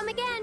come again.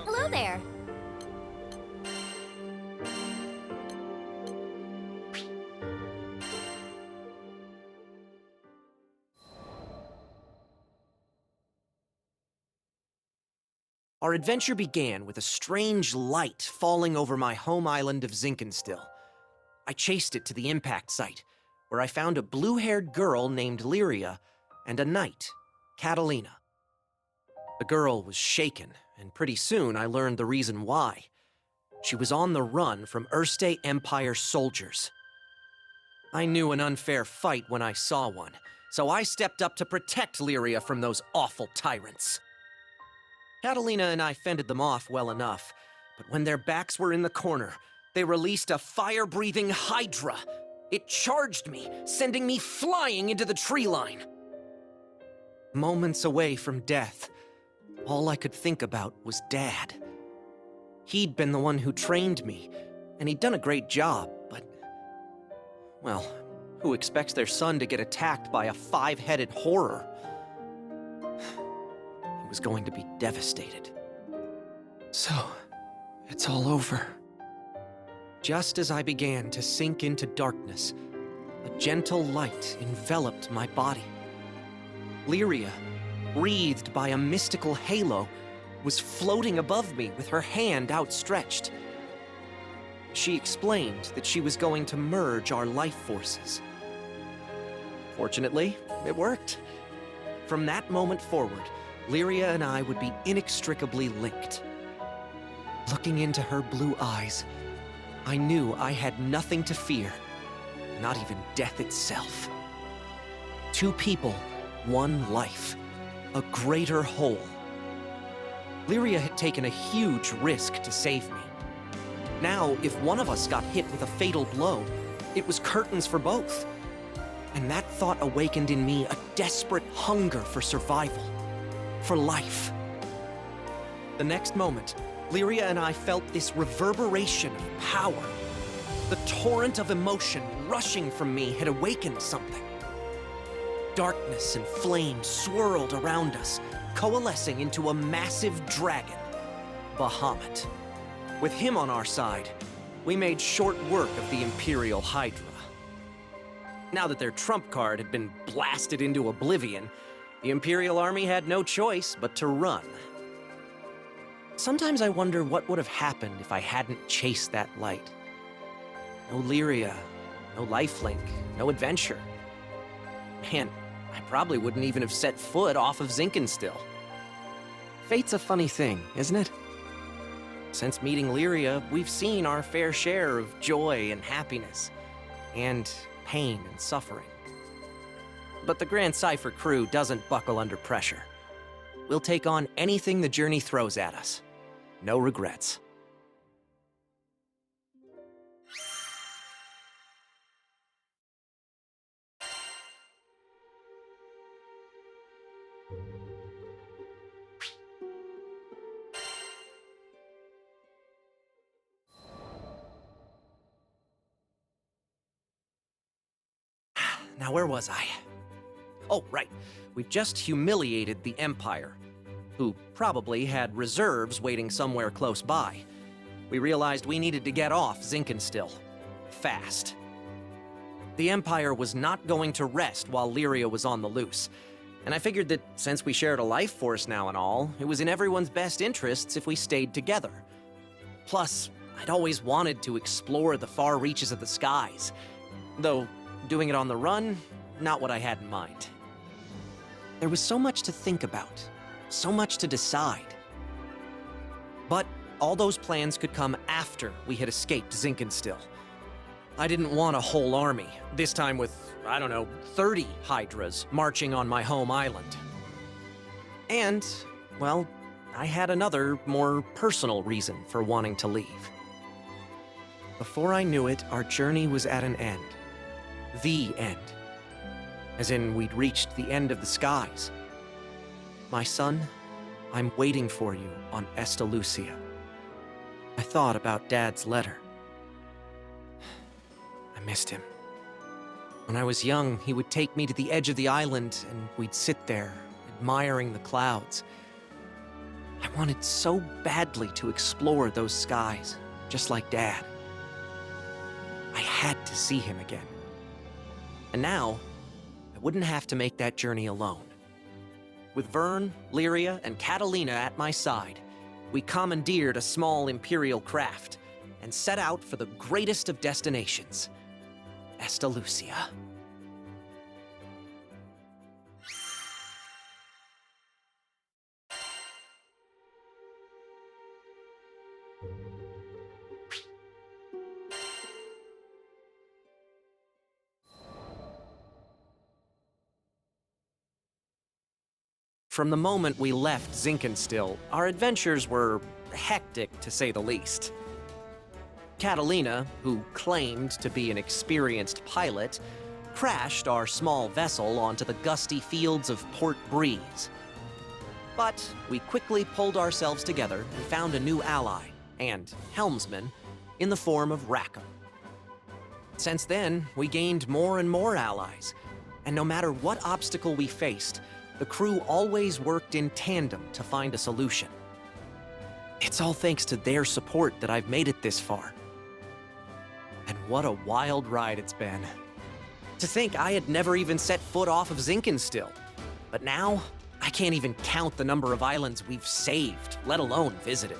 Hello there. Our adventure began with a strange light falling over my home island of Zinkenstill. I chased it to the impact site, where I found a blue-haired girl named Lyria and a knight, Catalina. The girl was shaken, and pretty soon I learned the reason why. She was on the run from Erste Empire soldiers. I knew an unfair fight when I saw one, so I stepped up to protect Lyria from those awful tyrants. Catalina and I fended them off well enough, but when their backs were in the corner, they released a fire-breathing hydra. It charged me, sending me flying into the tree line. Moments away from death, all I could think about was Dad. He'd been the one who trained me, and he'd done a great job, but... well, who expects their son to get attacked by a 5-headed horror? He was going to be devastated. So, it's all over. Just as I began to sink into darkness, a gentle light enveloped my body. Lyria, wreathed by a mystical halo, was floating above me with her hand outstretched. She explained that she was going to merge our life forces. Fortunately, it worked. From that moment forward, Lyria and I would be inextricably linked. Looking into her blue eyes, I knew I had nothing to fear, not even death itself. 2 people, 1 life, a greater whole. Lyria had taken a huge risk to save me. Now, if one of us got hit with a fatal blow, it was curtains for both. And that thought awakened in me a desperate hunger for survival, for life. The next moment, Lyria and I felt this reverberation of power. The torrent of emotion rushing from me had awakened something. Darkness and flame swirled around us, coalescing into a massive dragon, Bahamut. With him on our side, we made short work of the Imperial Hydra. Now that their trump card had been blasted into oblivion, the Imperial Army had no choice but to run. Sometimes I wonder what would have happened if I hadn't chased that light. No Lyria, no lifelink, no adventure. Man, I probably wouldn't even have set foot off of Zinkenstill. Fate's a funny thing, isn't it? Since meeting Lyria, we've seen our fair share of joy and happiness, and pain and suffering. But the Grand Cipher crew doesn't buckle under pressure. We'll take on anything the journey throws at us. No regrets. Now, where was I? Oh, right. We just humiliated the Empire, who probably had reserves waiting somewhere close by. We realized we needed to get off Zinkenstill. Fast. The Empire was not going to rest while Lyria was on the loose, and I figured that since we shared a life force now and all, it was in everyone's best interests if we stayed together. Plus, I'd always wanted to explore the far reaches of the skies, though doing it on the run, not what I had in mind. There was so much to think about, so much to decide. But all those plans could come after we had escaped Zinkenstill. I didn't want a whole army, this time with, 30 Hydras marching on my home island. And, well, I had another, more personal reason for wanting to leave. Before I knew it, our journey was at an end. The end. As in, we'd reached the end of the skies. My son, I'm waiting for you on Estalucia. I thought about Dad's letter. I missed him. When I was young, he would take me to the edge of the island, and we'd sit there, admiring the clouds. I wanted so badly to explore those skies, just like Dad. I had to see him again. And now, I wouldn't have to make that journey alone. With Vern, Lyria, and Catalina at my side, we commandeered a small Imperial craft and set out for the greatest of destinations, Estalucia. From the moment we left Zinkenstill, our adventures were hectic, to say the least. Catalina, who claimed to be an experienced pilot, crashed our small vessel onto the gusty fields of Port Breeze. But we quickly pulled ourselves together and found a new ally, and helmsman, in the form of Rackham. Since then, we gained more and more allies, and no matter what obstacle we faced, the crew always worked in tandem to find a solution. It's all thanks to their support that I've made it this far. And what a wild ride it's been. To think I had never even set foot off of Zinkenstill. But now, I can't even count the number of islands we've saved, let alone visited.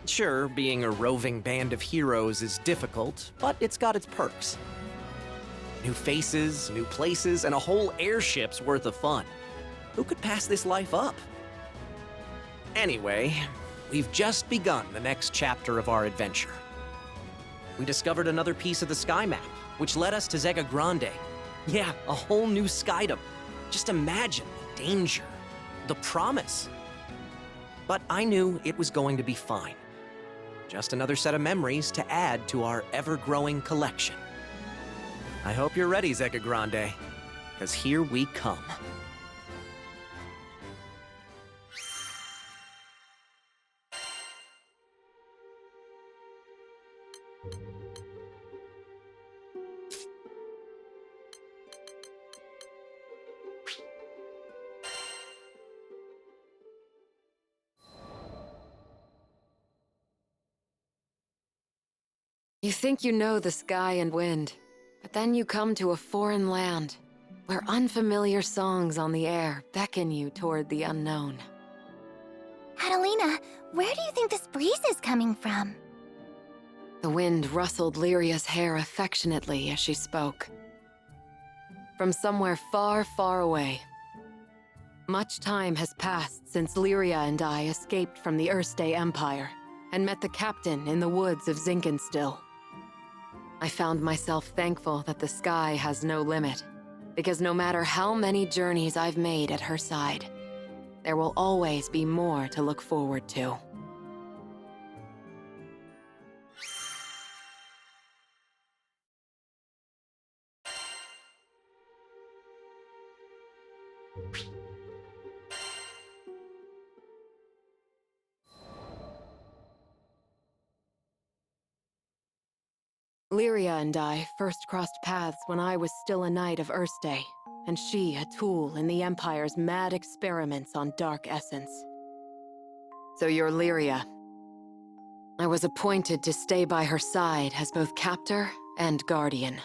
Sure, being a roving band of heroes is difficult, but it's got its perks. New faces, new places, and a whole airship's worth of fun. Who could pass this life up? Anyway, we've just begun the next chapter of our adventure. We discovered another piece of the sky map, which led us to Zega Grande. Yeah, a whole new skydom. Just imagine the danger, the promise. But I knew it was going to be fine. Just another set of memories to add to our ever-growing collection. I hope you're ready, Zega Grande, because here we come. You think you know the sky and wind, but then you come to a foreign land, where unfamiliar songs on the air beckon you toward the unknown. Catalina, where do you think this breeze is coming from? The wind rustled Lyria's hair affectionately as she spoke. From somewhere far, far away. Much time has passed since Lyria and I escaped from the Erste Empire and met the captain in the woods of Zinkenstill. I found myself thankful that the sky has no limit, because no matter how many journeys I've made at her side, there will always be more to look forward to. Lyria and I first crossed paths when I was still a knight of Erste, and she a tool in the Empire's mad experiments on dark essence. So you're Lyria. I was appointed to stay by her side as both captor and guardian.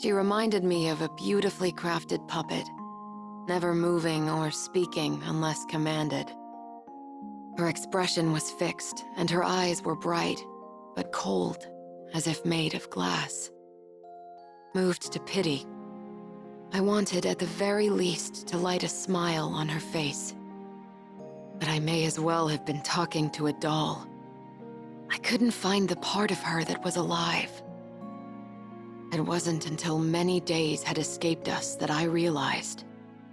She reminded me of a beautifully crafted puppet, never moving or speaking unless commanded. Her expression was fixed, and her eyes were bright, but cold, as if made of glass. Moved to pity, I wanted at the very least to light a smile on her face. But I may as well have been talking to a doll. I couldn't find the part of her that was alive. It wasn't until many days had escaped us that I realized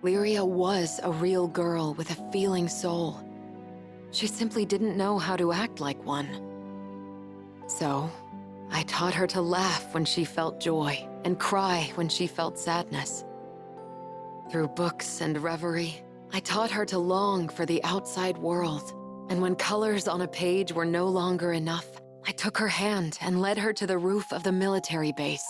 Lyria was a real girl with a feeling soul. She simply didn't know how to act like one. So, I taught her to laugh when she felt joy and cry when she felt sadness. Through books and reverie, I taught her to long for the outside world, and when colors on a page were no longer enough, I took her hand and led her to the roof of the military base.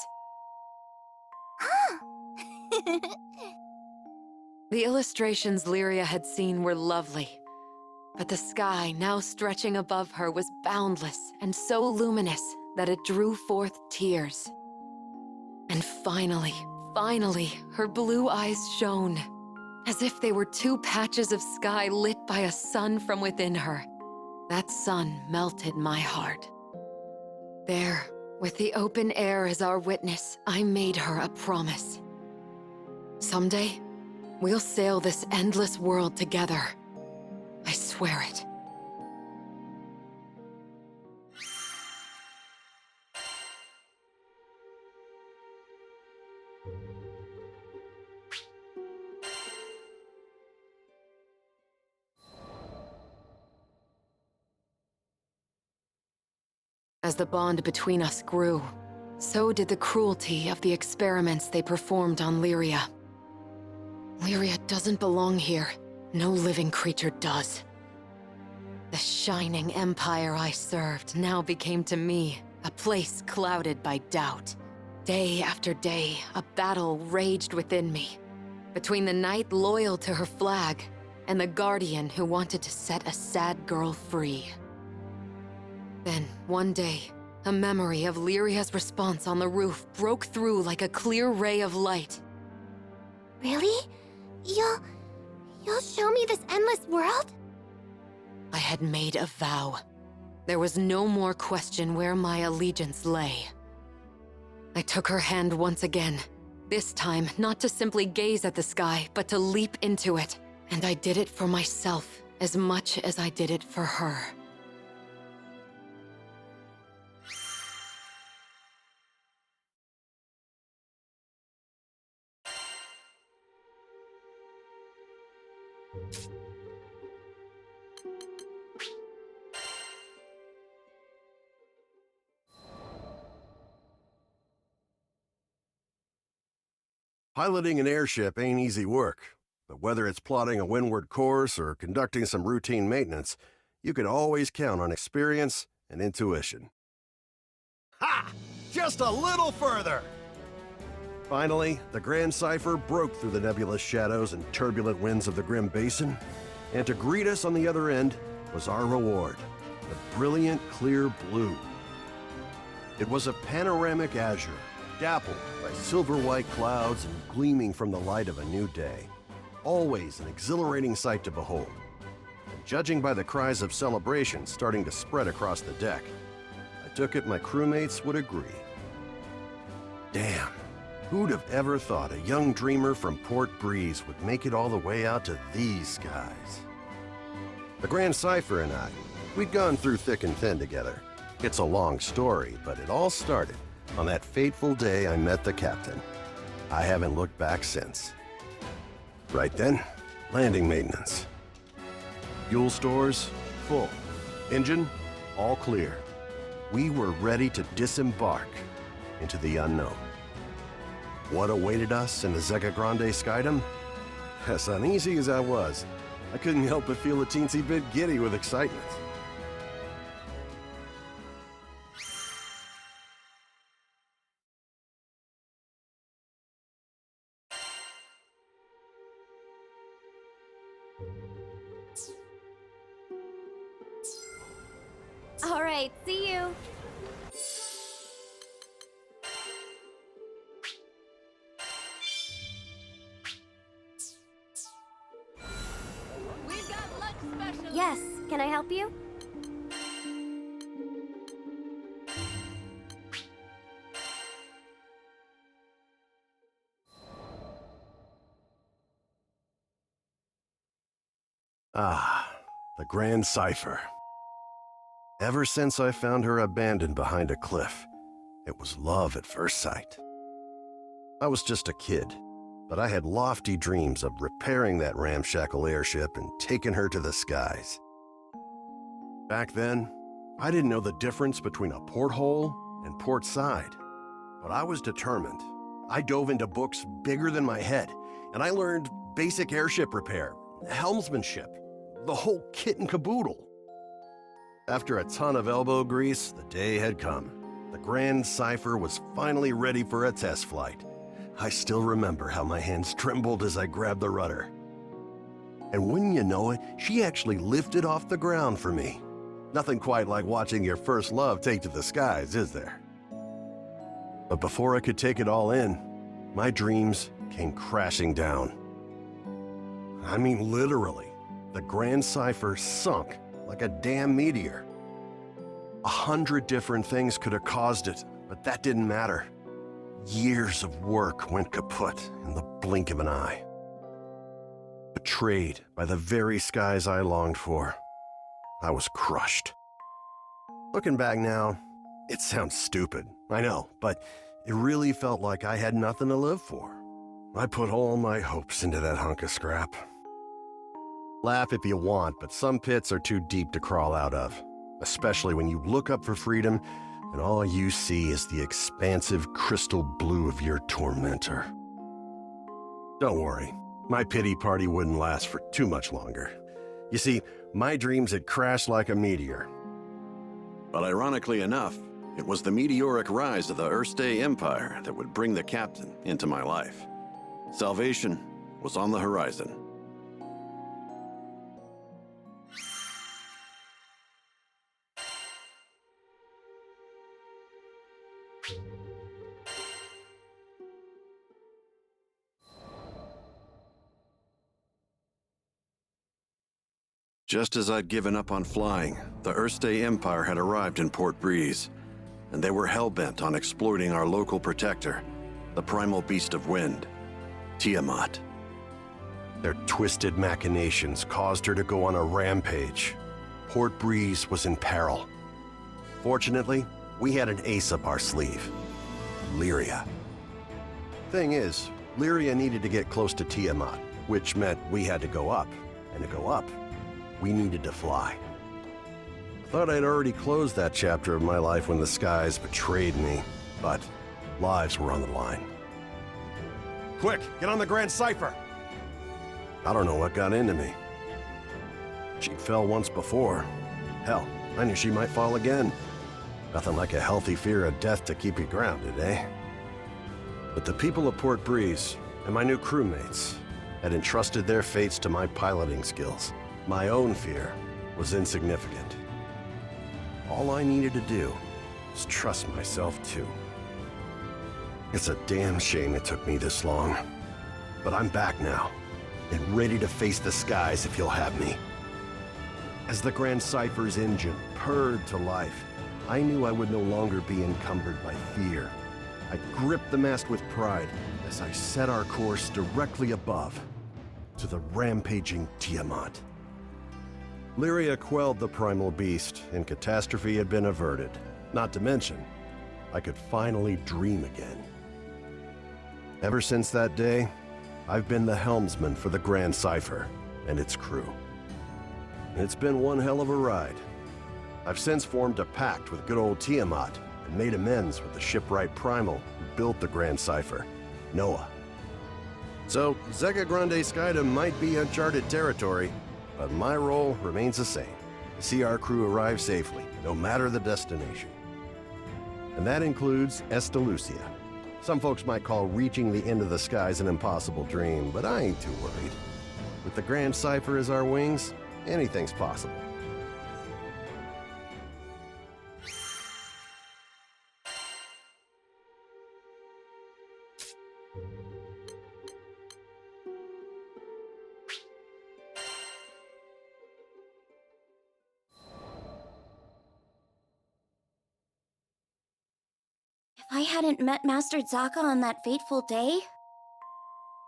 The illustrations Lyria had seen were lovely, but the sky now stretching above her was boundless and so luminous that it drew forth tears. And finally, her blue eyes shone, as if they were two patches of sky lit by a sun from within her. That sun melted my heart. There, with the open air as our witness, I made her a promise. Someday, we'll sail this endless world together. I swear it. As the bond between us grew, so did the cruelty of the experiments they performed on Lyria. Lyria doesn't belong here. No living creature does. The shining empire I served now became to me a place clouded by doubt. Day after day, a battle raged within me, between the knight loyal to her flag and the guardian who wanted to set a sad girl free. Then, one day, a memory of Lyria's response on the roof broke through like a clear ray of light. Really? You'll show me this endless world? I had made a vow. There was no more question where my allegiance lay. I took her hand once again, this time not to simply gaze at the sky, but to leap into it. And I did it for myself as much as I did it for her. Piloting an airship ain't easy work, but whether it's plotting a windward course or conducting some routine maintenance, you can always count on experience and intuition. Ha! Just a little further! Finally, the Grand Cipher broke through the nebulous shadows and turbulent winds of the Grim Basin, and to greet us on the other end was our reward, the brilliant clear blue. It was a panoramic azure, dappled by silver-white clouds and gleaming from the light of a new day. Always an exhilarating sight to behold. And judging by the cries of celebration starting to spread across the deck, a took it my crewmates would agree. Damn, who'd have ever thought a young dreamer from Port Breeze would make it all the way out to these skies? The Grand Cipher and I, we'd gone through thick and thin together. It's a long story, but it all started on that fateful day I met the captain. I haven't looked back since. Right then, landing maintenance. Fuel stores, full. Engine, all clear. We were ready to disembark into the unknown. What awaited us in the Zeka Grande Skydom? As uneasy as I was, I couldn't help but feel a teensy bit giddy with excitement. All right, see you. We've got lunch special. Yes, can I help you? Ah, the Grand Cipher. Ever since I found her abandoned behind a cliff, it was love at first sight. I was just a kid, but I had lofty dreams of repairing that ramshackle airship and taking her to the skies. Back then, I didn't know the difference between a porthole and port side, but I was determined. I dove into books bigger than my head, and I learned basic airship repair, helmsmanship, the whole kit and caboodle. After a ton of elbow grease, the day had come. The Grand Cipher was finally ready for a test flight. I still remember how my hands trembled as I grabbed the rudder. And wouldn't you know it, she actually lifted off the ground for me. Nothing quite like watching your first love take to the skies, is there? But before I could take it all in, my dreams came crashing down. I mean, literally, the Grand Cipher sunk like a damn meteor. 100 different things could have caused it, but that didn't matter. Years of work went kaput in the blink of an eye. Betrayed by the very skies I longed for, I was crushed. Looking back now, it sounds stupid, I know, but it really felt like I had nothing to live for. I put all my hopes into that hunk of scrap. Laugh if you want, but some pits are too deep to crawl out of, especially when you look up for freedom and all you see is the expansive crystal blue of your tormentor. Don't worry, my pity party wouldn't last for too much longer. You see, my dreams had crashed like a meteor. But ironically enough, it was the meteoric rise of the Erste Empire that would bring the captain into my life. Salvation was on the horizon. Just as I'd given up on flying, the Erste Empire had arrived in Port Breeze, and they were hell-bent on exploiting our local protector, the primal beast of wind, Tiamat. Their twisted machinations caused her to go on a rampage. Port Breeze was in peril. Fortunately, we had an ace up our sleeve, Lyria. Thing is, Lyria needed to get close to Tiamat, which meant we had to go up, and to go up, we needed to fly. Thought I'd already closed that chapter of my life when the skies betrayed me, but lives were on the line. Quick, get on the Grand Cipher! I don't know what got into me. She fell once before. Hell, I knew she might fall again. Nothing like a healthy fear of death to keep you grounded, eh? But the people of Port Breeze and my new crewmates had entrusted their fates to my piloting skills. My own fear was insignificant. All I needed to do was trust myself too. It's a damn shame it took me this long. But I'm back now, and ready to face the skies if you'll have me. As the Grand Cipher's engine purred to life, I knew I would no longer be encumbered by fear. I gripped the mast with pride as I set our course directly above, to the rampaging Tiamat. Lyria quelled the primal beast, and catastrophe had been averted. Not to mention, I could finally dream again. Ever since that day, I've been the helmsman for the Grand Cipher and its crew. It's been one hell of a ride. I've since formed a pact with good old Tiamat and made amends with the shipwright Primal who built the Grand Cipher, Noah. So, Zega Grande Skydom might be uncharted territory, but my role remains the same: to see our crew arrive safely, no matter the destination. And that includes Estalucia. Some folks might call reaching the end of the skies an impossible dream, but I ain't too worried. With the Grand Cipher as our wings, anything's possible. If I hadn't met Master Zaka on that fateful day,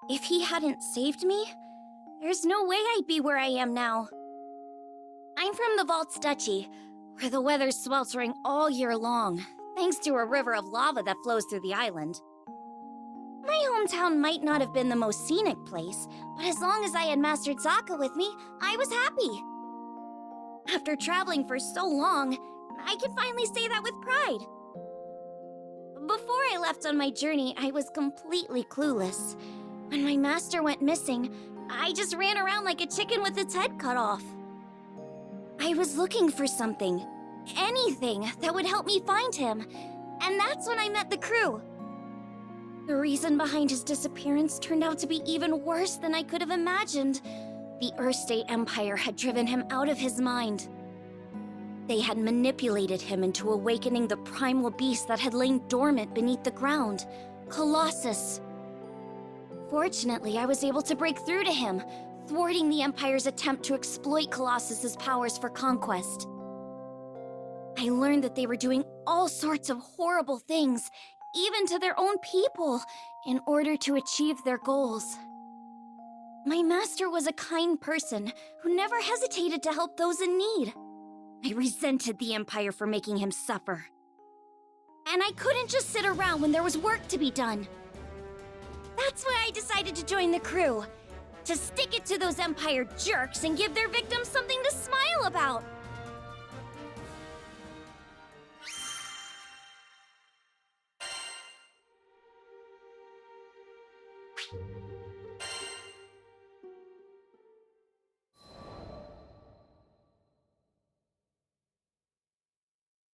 if he hadn't saved me, there's no way I'd be where I am now. I'm from the Vaults Duchy, where the weather's sweltering all year long, thanks to a river of lava that flows through the island. My hometown might not have been the most scenic place, but as long as I had Master Zaka with me, I was happy. After traveling for so long, I can finally say that with pride. Before I left on my journey, I was completely clueless. When my master went missing, I just ran around like a chicken with its head cut off. I was looking for something, anything that would help me find him, and that's when I met the crew. The reason behind his disappearance turned out to be even worse than I could have imagined. The Earthstate Empire had driven him out of his mind. They had manipulated him into awakening the primal beast that had lain dormant beneath the ground, Colossus. Fortunately, I was able to break through to him, thwarting the Empire's attempt to exploit Colossus's powers for conquest. I learned that they were doing all sorts of horrible things, even to their own people, in order to achieve their goals. My master was a kind person who never hesitated to help those in need. I resented the Empire for making him suffer. And I couldn't just sit around when there was work to be done. That's why I decided to join the crew. To stick it to those Empire jerks and give their victims something to smile about.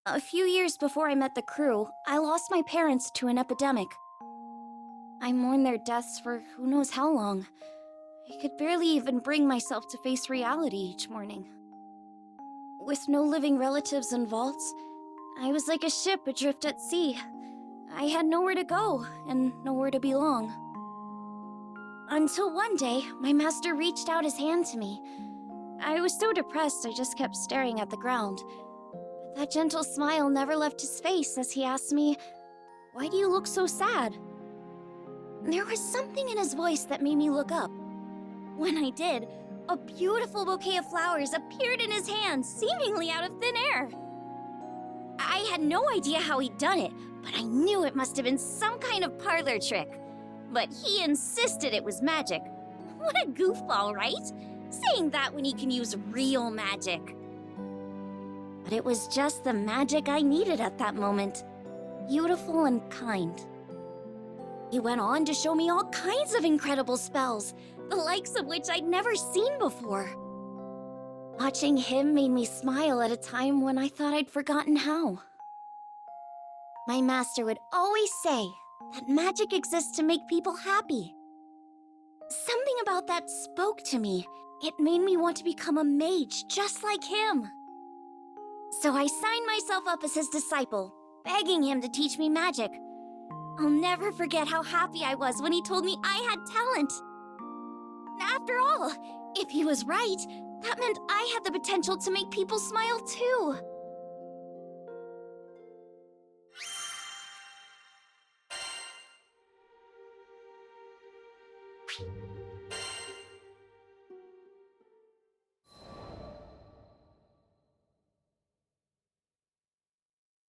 A few years before I met the crew, I lost my parents to an epidemic. I mourned their deaths for who knows how long. I could barely even bring myself to face reality each morning. With no living relatives in vaults, I was like a ship adrift at sea. I had nowhere to go and nowhere to belong. Until one day, my master reached out his hand to me. I was so depressed I just kept staring at the ground. But that gentle smile never left his face as he asked me, "Why do you look so sad?" There was something in his voice that made me look up. When I did, a beautiful bouquet of flowers appeared in his hand, seemingly out of thin air. I had no idea how he'd done it, but I knew it must have been some kind of parlor trick. But he insisted it was magic. What a goofball, right? Saying that when he can use real magic. But it was just the magic I needed at that moment. Beautiful and kind. He went on to show me all kinds of incredible spells, the likes of which I'd never seen before. Watching him made me smile at a time when I thought I'd forgotten how. My master would always say that magic exists to make people happy. Something about that spoke to me. It made me want to become a mage just like him. So I signed myself up as his disciple, begging him to teach me magic. I'll never forget how happy I was when he told me I had talent. After all, if he was right, that meant I had the potential to make people smile too.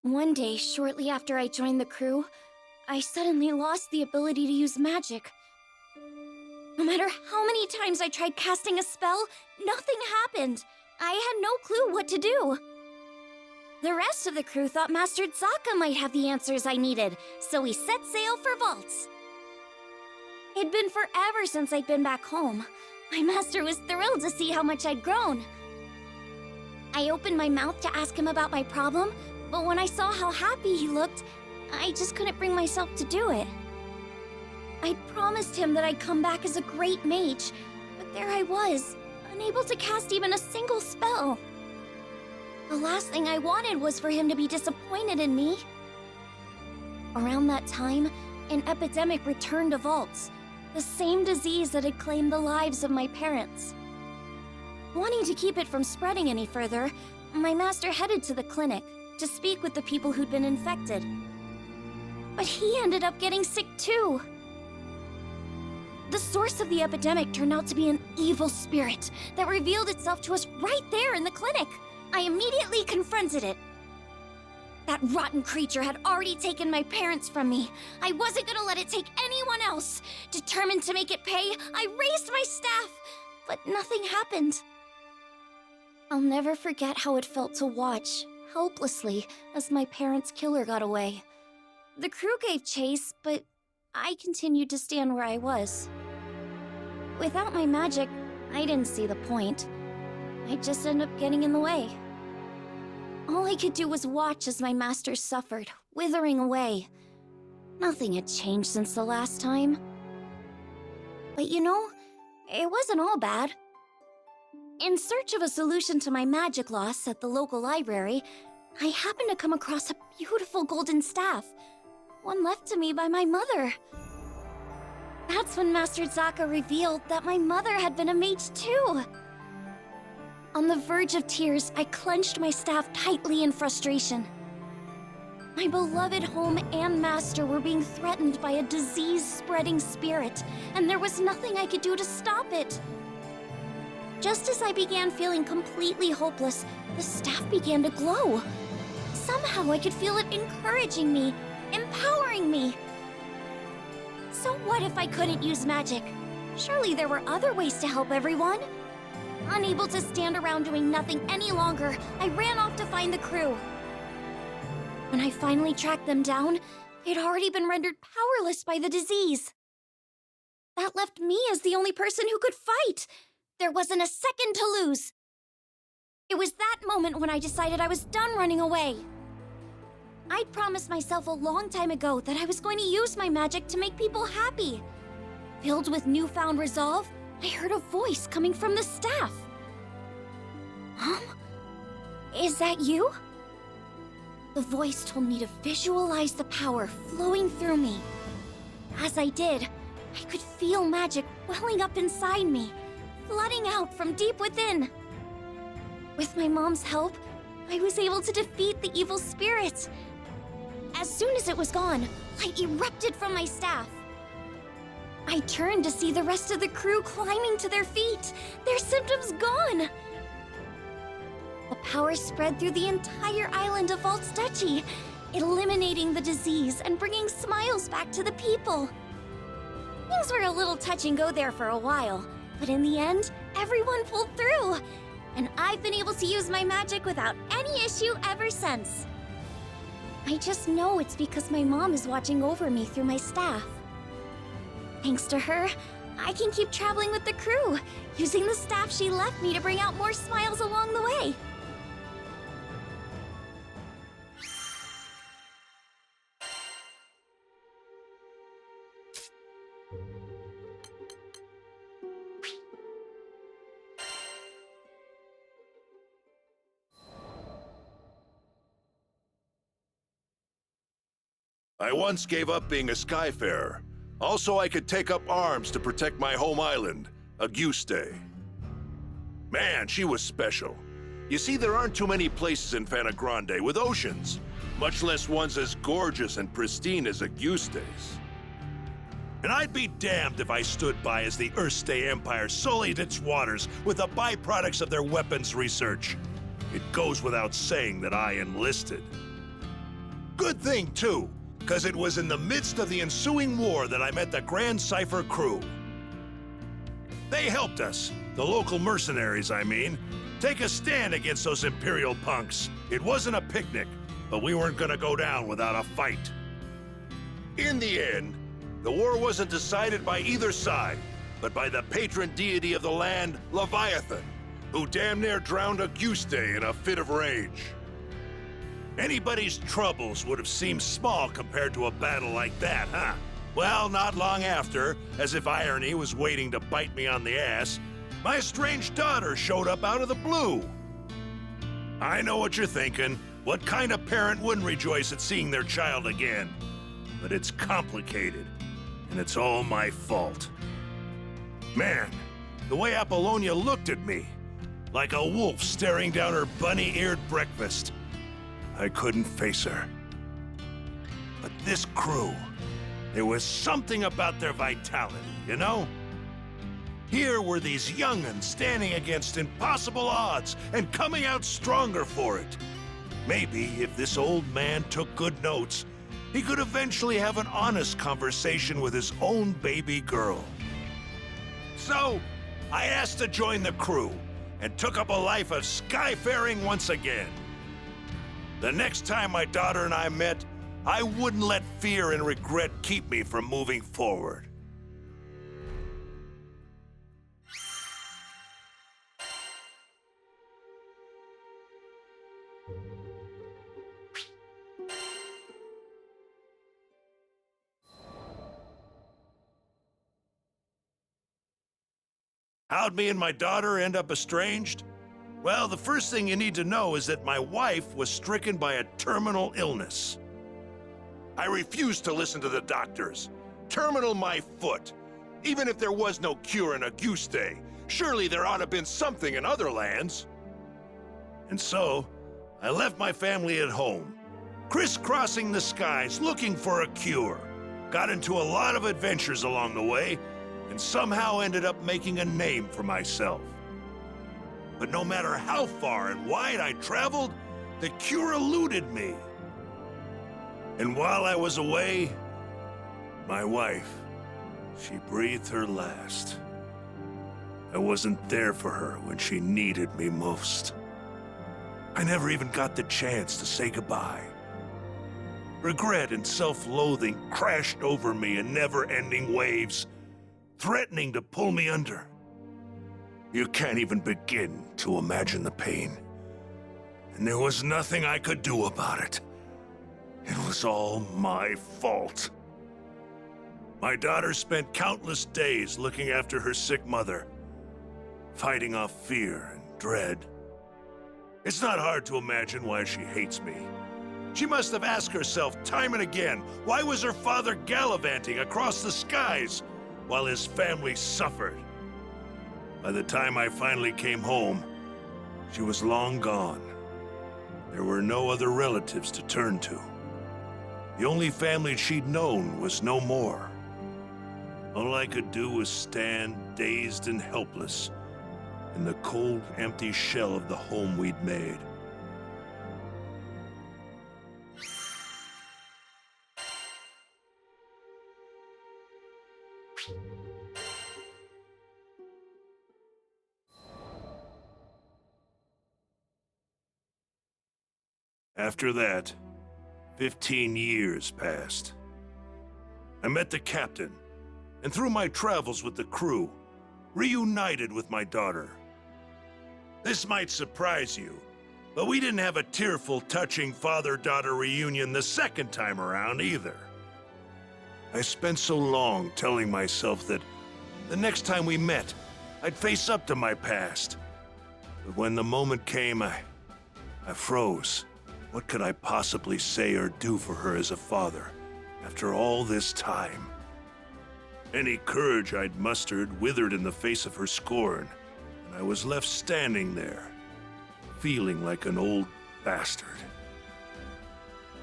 One day, shortly after I joined the crew, I suddenly lost the ability to use magic. No matter how many times I tried casting a spell, nothing happened. I had no clue what to do. The rest of the crew thought Master Zaka might have the answers I needed, so we set sail for Vaults. It'd been forever since I'd been back home. My master was thrilled to see how much I'd grown. I opened my mouth to ask him about my problem, but when I saw how happy he looked, I just couldn't bring myself to do it. I'd promised him that I'd come back as a great mage, but there I was, unable to cast even a single spell. The last thing I wanted was for him to be disappointed in me. Around that time, an epidemic returned to Vaults, the same disease that had claimed the lives of my parents. Wanting to keep it from spreading any further, my master headed to the clinic to speak with the people who'd been infected. But he ended up getting sick too. The source of the epidemic turned out to be an evil spirit that revealed itself to us right there in the clinic. I immediately confronted it. That rotten creature had already taken my parents from me. I wasn't gonna let it take anyone else. Determined to make it pay, I raised my staff, but nothing happened. I'll never forget how it felt to watch, helplessly, as my parents' killer got away. The crew gave chase, but I continued to stand where I was. Without my magic, I didn't see the point. I'd just end up getting in the way. All I could do was watch as my master suffered, withering away. Nothing had changed since the last time. But you know, it wasn't all bad. In search of a solution to my magic loss at the local library, I happened to come across a beautiful golden staff, one left to me by my mother. That's when Master Zaka revealed that my mother had been a mage too. On the verge of tears, I clenched my staff tightly in frustration. My beloved home and master were being threatened by a disease-spreading spirit, and there was nothing I could do to stop it. Just as I began feeling completely hopeless, the staff began to glow. Somehow I could feel it encouraging me, empowering me. So what if I couldn't use magic? Surely there were other ways to help everyone. Unable to stand around doing nothing any longer, I ran off to find the crew. When I finally tracked them down, they'd already been rendered powerless by the disease. That left me as the only person who could fight. There wasn't a second to lose. It was that moment when I decided I was done running away. I'd promised myself a long time ago that I was going to use my magic to make people happy. Filled with newfound resolve, I heard a voice coming from the staff. Mom? Is that you? The voice told me to visualize the power flowing through me. As I did, I could feel magic welling up inside me, flooding out from deep within. With my mom's help, I was able to defeat the evil spirit. As soon as it was gone, light erupted from my staff. I turned to see the rest of the crew climbing to their feet, their symptoms gone. The power spread through the entire island of Vaults Duchy, eliminating the disease and bringing smiles back to the people. Things were a little touch and go there for a while, but in the end, everyone pulled through. And I've been able to use my magic without any issue ever since. I just know it's because my mom is watching over me through my staff. Thanks to her, I can keep traveling with the crew, using the staff she left me to bring out more smiles along the way. I once gave up being a skyfarer. Also, I could take up arms to protect my home island, Auguste. Man, she was special. You see, there aren't too many places in Fana Grande with oceans, much less ones as gorgeous and pristine as Auguste's. And I'd be damned if I stood by as the Earthstay Empire sullied its waters with the byproducts of their weapons research. It goes without saying that I enlisted. Good thing, too, because it was in the midst of the ensuing war that I met the Grand Cipher crew. They helped us, the local mercenaries, I mean, take a stand against those Imperial punks. It wasn't a picnic, but we weren't gonna go down without a fight. In the end, the war wasn't decided by either side, but by the patron deity of the land, Leviathan, who damn near drowned Auguste in a fit of rage. Anybody's troubles would have seemed small compared to a battle like that, huh? Well, not long after, as if irony was waiting to bite me on the ass, my estranged daughter showed up out of the blue. I know what you're thinking. What kind of parent wouldn't rejoice at seeing their child again? But it's complicated, and it's all my fault. Man, the way Apollonia looked at me, like a wolf staring down her bunny-eared breakfast. I couldn't face her. But this crew, there was something about their vitality, you know? Here were these young'uns standing against impossible odds and coming out stronger for it. Maybe if this old man took good notes, he could eventually have an honest conversation with his own baby girl. So, I asked to join the crew and took up a life of skyfaring once again. The next time my daughter and I met, I wouldn't let fear and regret keep me from moving forward. How'd me and my daughter end up estranged? Well, the first thing you need to know is that my wife was stricken by a terminal illness. I refused to listen to the doctors. Terminal my foot. Even if there was no cure in Auguste, surely there ought to have been something in other lands. And so, I left my family at home, crisscrossing the skies looking for a cure. Got into a lot of adventures along the way, and somehow ended up making a name for myself. But no matter how far and wide I traveled, the cure eluded me. And while I was away, my wife, she breathed her last. I wasn't there for her when she needed me most. I never even got the chance to say goodbye. Regret and self-loathing crashed over me in never-ending waves, threatening to pull me under. You can't even begin to imagine the pain. And there was nothing I could do about it. It was all my fault. My daughter spent countless days looking after her sick mother, fighting off fear and dread. It's not hard to imagine why she hates me. She must have asked herself time and again, why was her father gallivanting across the skies while his family suffered? By the time I finally came home, she was long gone. There were no other relatives to turn to. The only family she'd known was no more. All I could do was stand dazed and helpless in the cold, empty shell of the home we'd made. After that, 15 years passed. I met the captain, and through my travels with the crew, reunited with my daughter. This might surprise you, but we didn't have a tearful, touching father-daughter reunion the second time around either. I spent so long telling myself that the next time we met, I'd face up to my past. But when the moment came, I froze. What could I possibly say or do for her as a father after all this time? Any courage I'd mustered withered in the face of her scorn, and I was left standing there, feeling like an old bastard.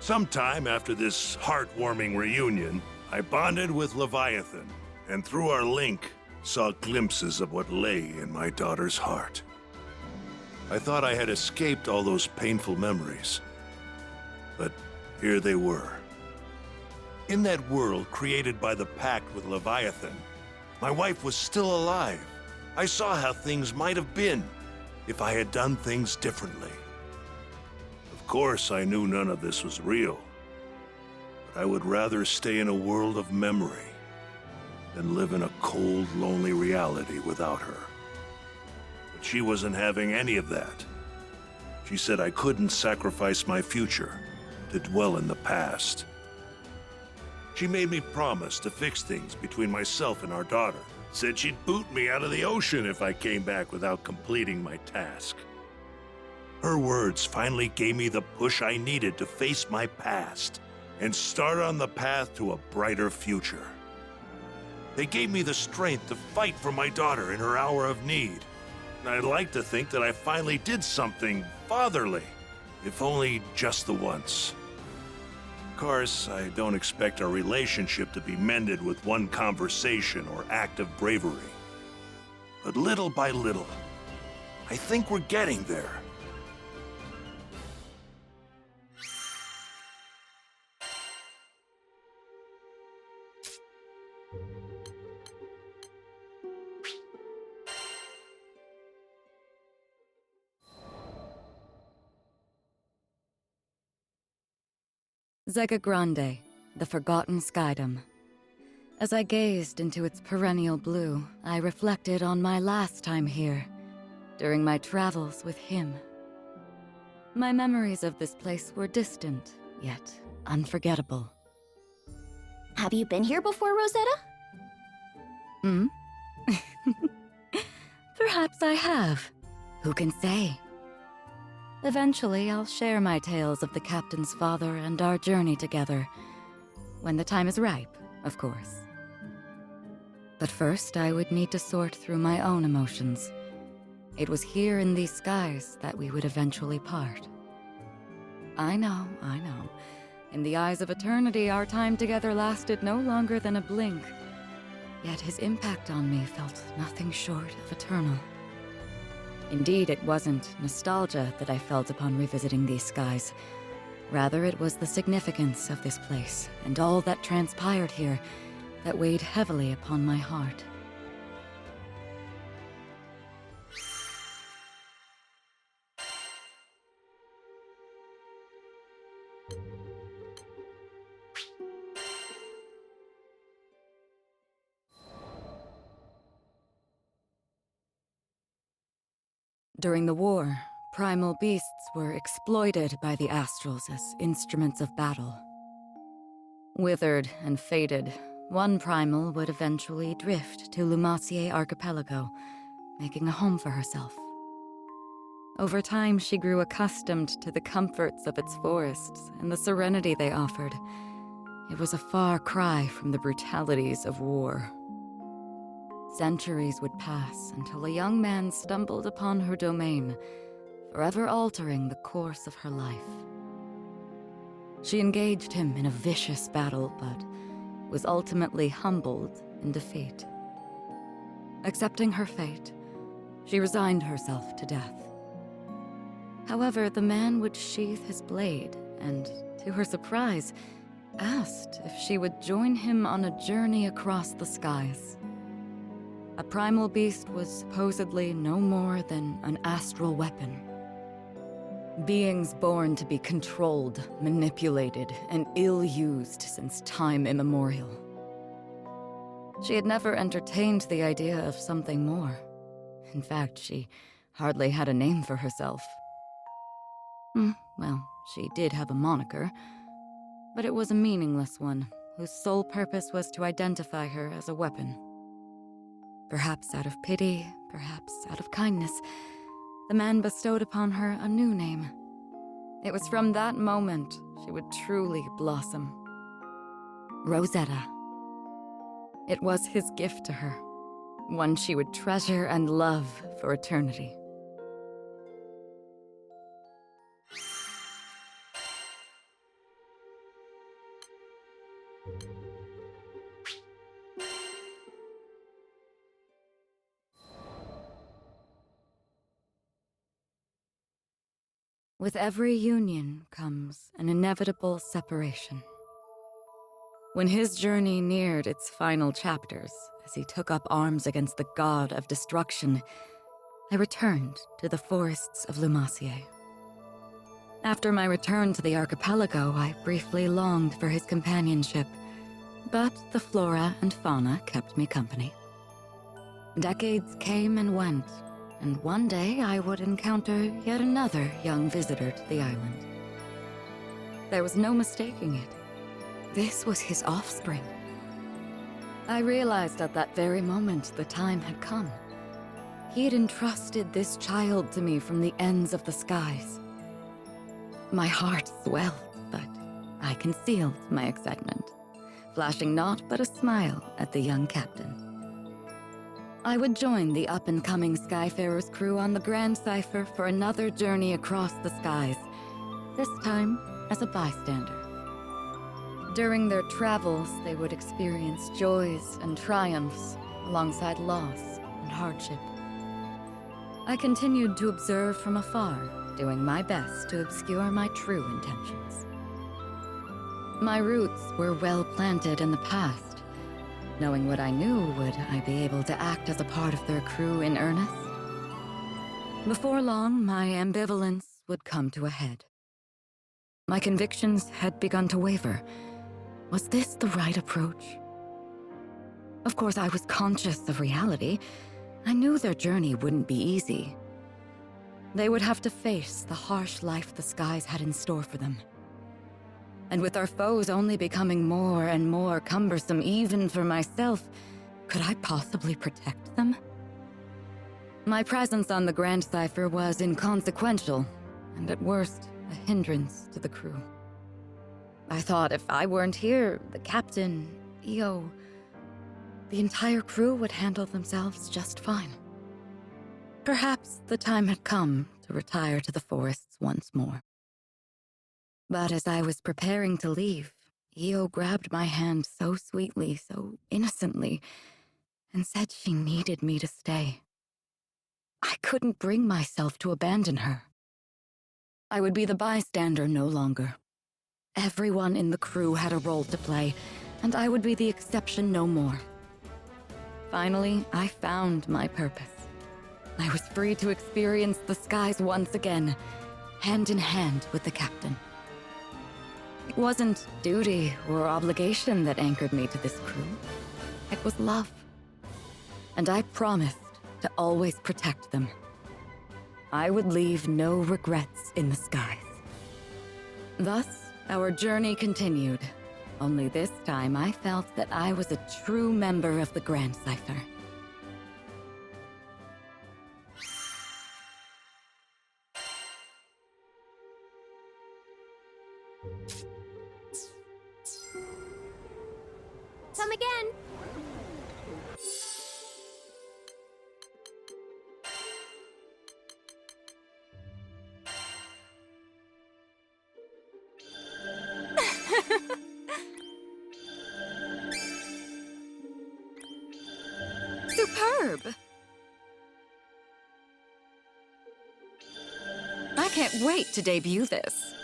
Sometime after this heartwarming reunion, I bonded with Leviathan, and through our link, saw glimpses of what lay in my daughter's heart. I thought I had escaped all those painful memories, but here they were. In that world created by the pact with Leviathan, my wife was still alive. I saw how things might have been if I had done things differently. Of course, I knew none of this was real, but I would rather stay in a world of memory than live in a cold, lonely reality without her. But she wasn't having any of that. She said I couldn't sacrifice my future to dwell in the past. She made me promise to fix things between myself and our daughter. Said she'd boot me out of the ocean if I came back without completing my task. Her words finally gave me the push I needed to face my past and start on the path to a brighter future. They gave me the strength to fight for my daughter in her hour of need. And I'd like to think that I finally did something fatherly, if only just the once. Of course, I don't expect our relationship to be mended with one conversation or act of bravery. But little by little, I think we're getting there. Zega Grande, the Forgotten Skydom. As I gazed into its perennial blue, I reflected on my last time here, during my travels with him. My memories of this place were distant, yet unforgettable. Have you been here before, Rosetta? Hmm? Perhaps I have. Who can say? Eventually, I'll share my tales of the Captain's father and our journey together. When the time is ripe, of course. But first, I would need to sort through my own emotions. It was here in these skies that we would eventually part. I know. In the eyes of eternity, our time together lasted no longer than a blink. Yet his impact on me felt nothing short of eternal. Indeed, it wasn't nostalgia that I felt upon revisiting these skies. Rather, it was the significance of this place and all that transpired here that weighed heavily upon my heart. During the war, primal beasts were exploited by the Astrals as instruments of battle. Withered and fated, one primal would eventually drift to Lumacier Archipelago, making a home for herself. Over time, she grew accustomed to the comforts of its forests and the serenity they offered. It was a far cry from the brutalities of war. Centuries would pass until a young man stumbled upon her domain, forever altering the course of her life. She engaged him in a vicious battle, but was ultimately humbled in defeat. Accepting her fate, she resigned herself to death. However, the man would sheath his blade and, to her surprise, asked if she would join him on a journey across the skies. A primal beast was supposedly no more than an astral weapon. Beings born to be controlled, manipulated, and ill-used since time immemorial. She had never entertained the idea of something more. In fact, she hardly had a name for herself. Well, she did have a moniker, but it was a meaningless one, whose sole purpose was to identify her as a weapon. Perhaps out of pity, perhaps out of kindness, the man bestowed upon her a new name. It was from that moment she would truly blossom. Rosetta. It was his gift to her, one she would treasure and love for eternity. With every union comes an inevitable separation. When his journey neared its final chapters, as he took up arms against the god of destruction, I returned to the forests of Lumacier. After my return to the archipelago, I briefly longed for his companionship, but the flora and fauna kept me company. Decades came and went, and one day I would encounter yet another young visitor to the island. There was no mistaking it. This was his offspring. I realized at that very moment the time had come. He had entrusted this child to me from the ends of the skies. My heart swelled, but I concealed my excitement, flashing naught but a smile at the young captain. I would join the up-and-coming Skyfarers crew on the Grand Cipher for another journey across the skies, this time as a bystander. During their travels, they would experience joys and triumphs, alongside loss and hardship. I continued to observe from afar, doing my best to obscure my true intentions. My roots were well planted in the past. Knowing what I knew, would I be able to act as a part of their crew in earnest? Before long, my ambivalence would come to a head. My convictions had begun to waver. Was this the right approach? Of course, I was conscious of reality. I knew their journey wouldn't be easy. They would have to face the harsh life the skies had in store for them. And with our foes only becoming more and more cumbersome even for myself, could I possibly protect them? My presence on the Grand Cipher was inconsequential, and at worst, a hindrance to the crew. I thought if I weren't here, the captain, Io, the entire crew would handle themselves just fine. Perhaps the time had come to retire to the forests once more. But as I was preparing to leave, Io grabbed my hand so sweetly, so innocently, and said she needed me to stay. I couldn't bring myself to abandon her. I would be the bystander no longer. Everyone in the crew had a role to play, and I would be the exception no more. Finally, I found my purpose. I was free to experience the skies once again, hand in hand with the captain. It wasn't duty or obligation that anchored me to this crew. It was love. And I promised to always protect them. I would leave no regrets in the skies. Thus, our journey continued. Only this time I felt that I was a true member of the Grand Cipher. Come again! Superb! I can't wait to debut this.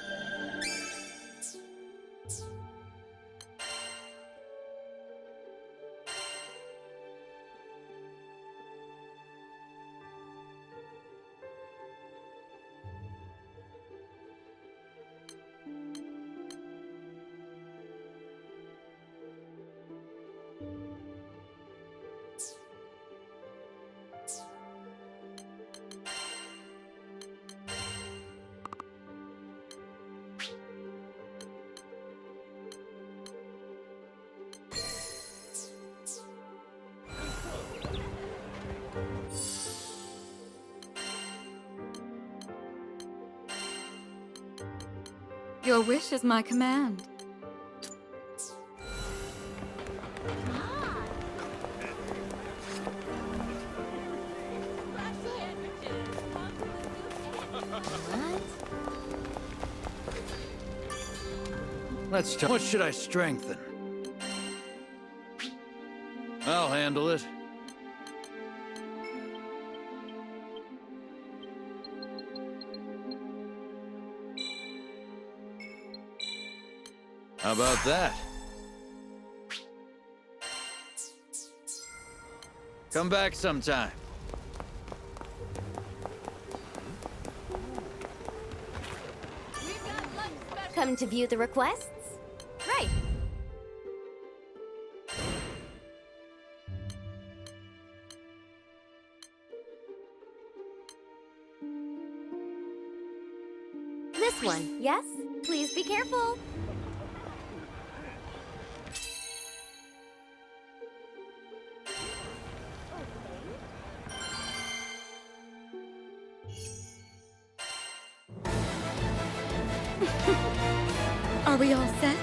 Your wish is my command. Let's talk. What should I strengthen? I'll handle it. How about that? Come back sometime. Come to view the requests? Right. This one, yes? Please be careful. Are we all set?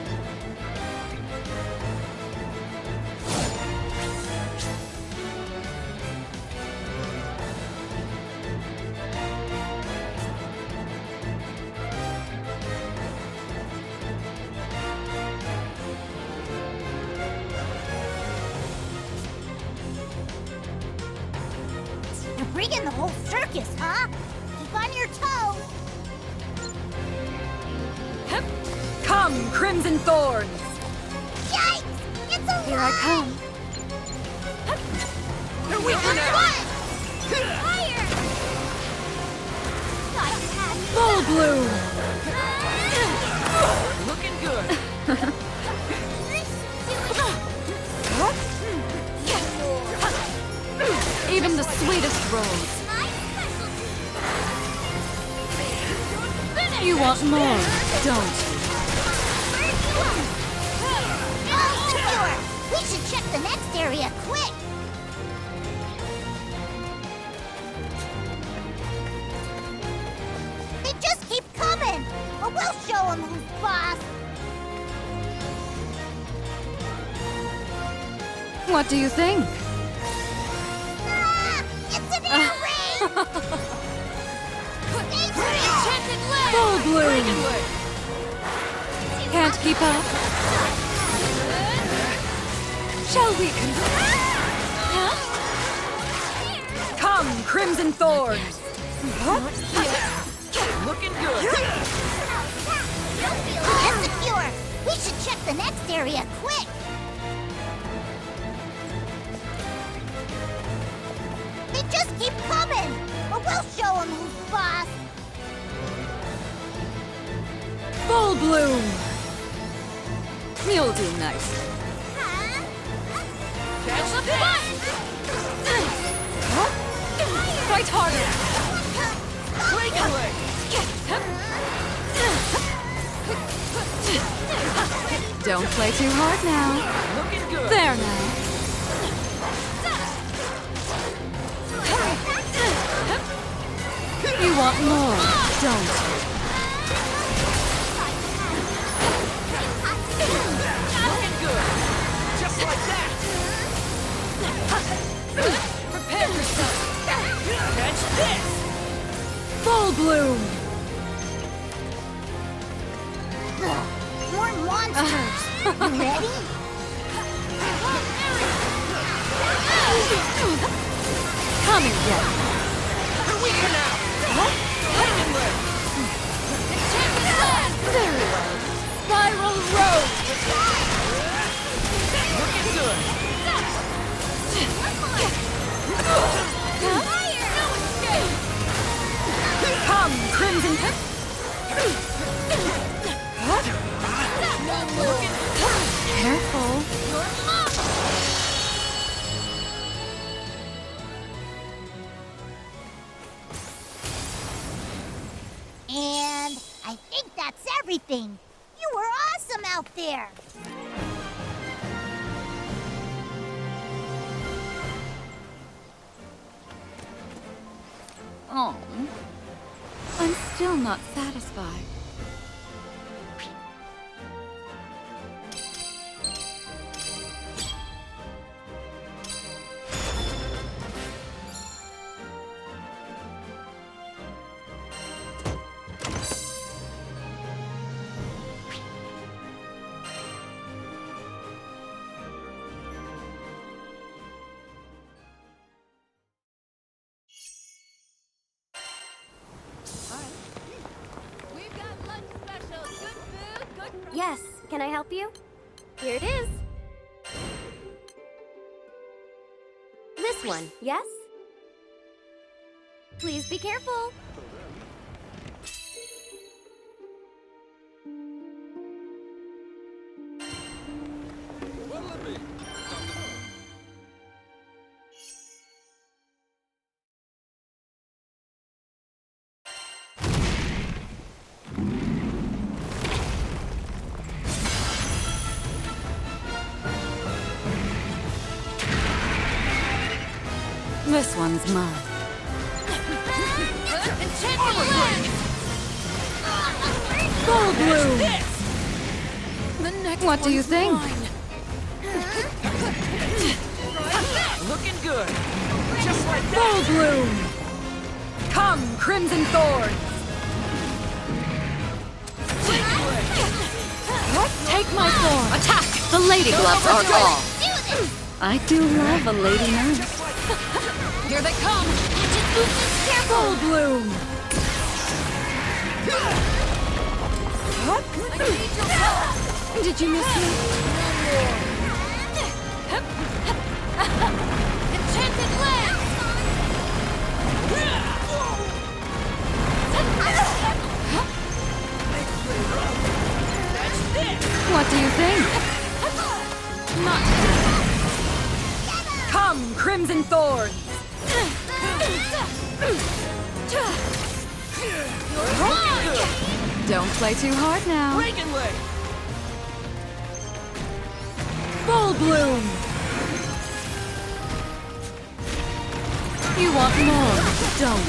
You're bringing the whole circus, huh? Keep on your toes. Come, Crimson Thorns! Yikes! It's alive! Here I come. You're weaker now! Fire! Full bloom! Looking good. Even the sweetest rose. You want more, don't you? Oh, secure! We should check the next area quick! They just keep coming! But we'll show them who's boss! What do you think? Ah! It's an air raid! Stay for the enchanted leg! Full bloom! Can't keep up? Shall we Come, Crimson Thorns! Looking good. Oh, secure! We should check the next area quick! They just keep coming! But we'll show them who's boss! Full bloom! You'll do nice. Catch this! Fight harder! Breaking leg. Don't play too hard now. Looking good. There now. You want more, don't you? Looking good. Just like that. Prepare yourself. Catch this. Full bloom! More monsters! You ready? Come and get me. You're weaker now. Lightning leg. Very well. Spiral Road! Looking good. Come, Crimson Careful. And I think that's everything. You were awesome out there. Oh, I'm still not satisfied. Yes, Can I help you? Here it is. This one, yes? Please be careful. This one's mine. Granblue! What do you think? Looking good. Just like that. Granblue! Come, Crimson Thorns! Take my form! Attack! The Lady Gloves are off! I do love a lady knife. Here they come! Careful, Bloom! Did you miss me? Enchanted Land! What do you think? Not today. Come, Crimson Thorns! Don't play too hard now. Full Bloom! You want more? Don't.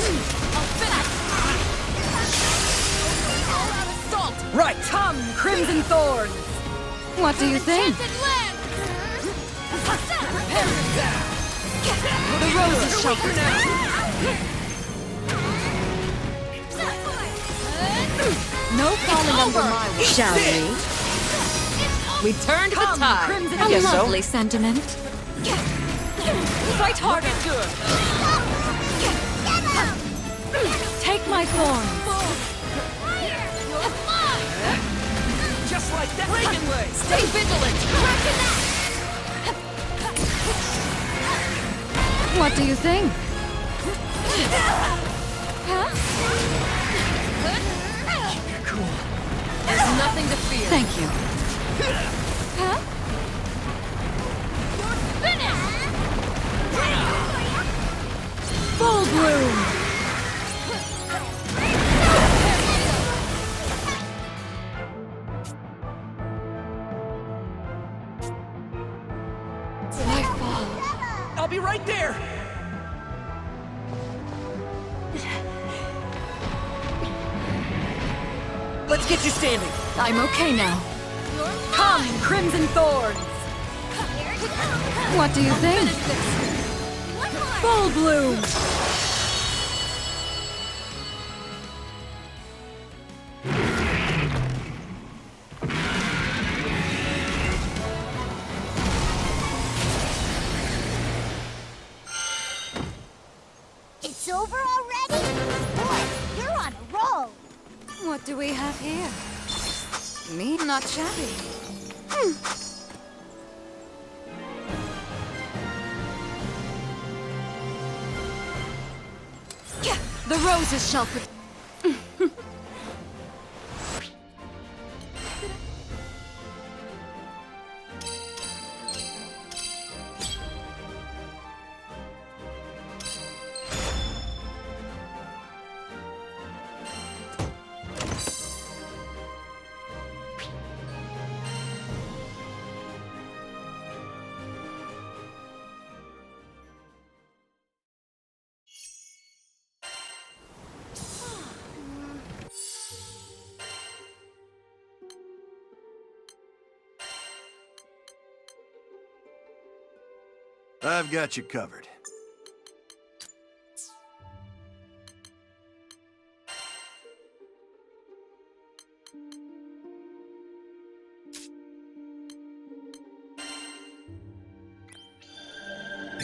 Right. Come, Crimson Thorns! What do you think? The roses shall protect. No falling under my wing. Shall we? We turned the tide. Crimson, a lovely sentiment. Fight harder. Good. Take my form. Just like that. Reaganway. Stay vigilant. What do you think? Cool. There's nothing to fear. Thank you. Full Bloom! I fall. I'll be right there. Let's get you standing. I'm okay now. Come, Crimson Thorns! What do you think? Full Bloom! It's over already? Boy, you're on a roll. What do we have here? Me? Not shabby. The roses shall protect. I've got you covered.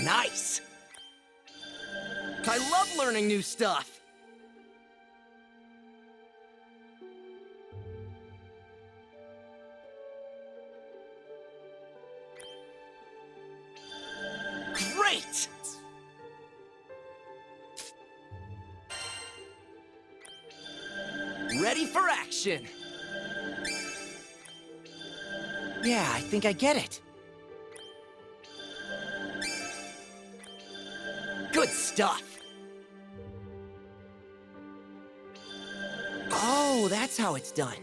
Nice. I love learning new stuff. Great! Ready for action! Yeah, I think I get it. Good stuff! Oh, that's how it's done.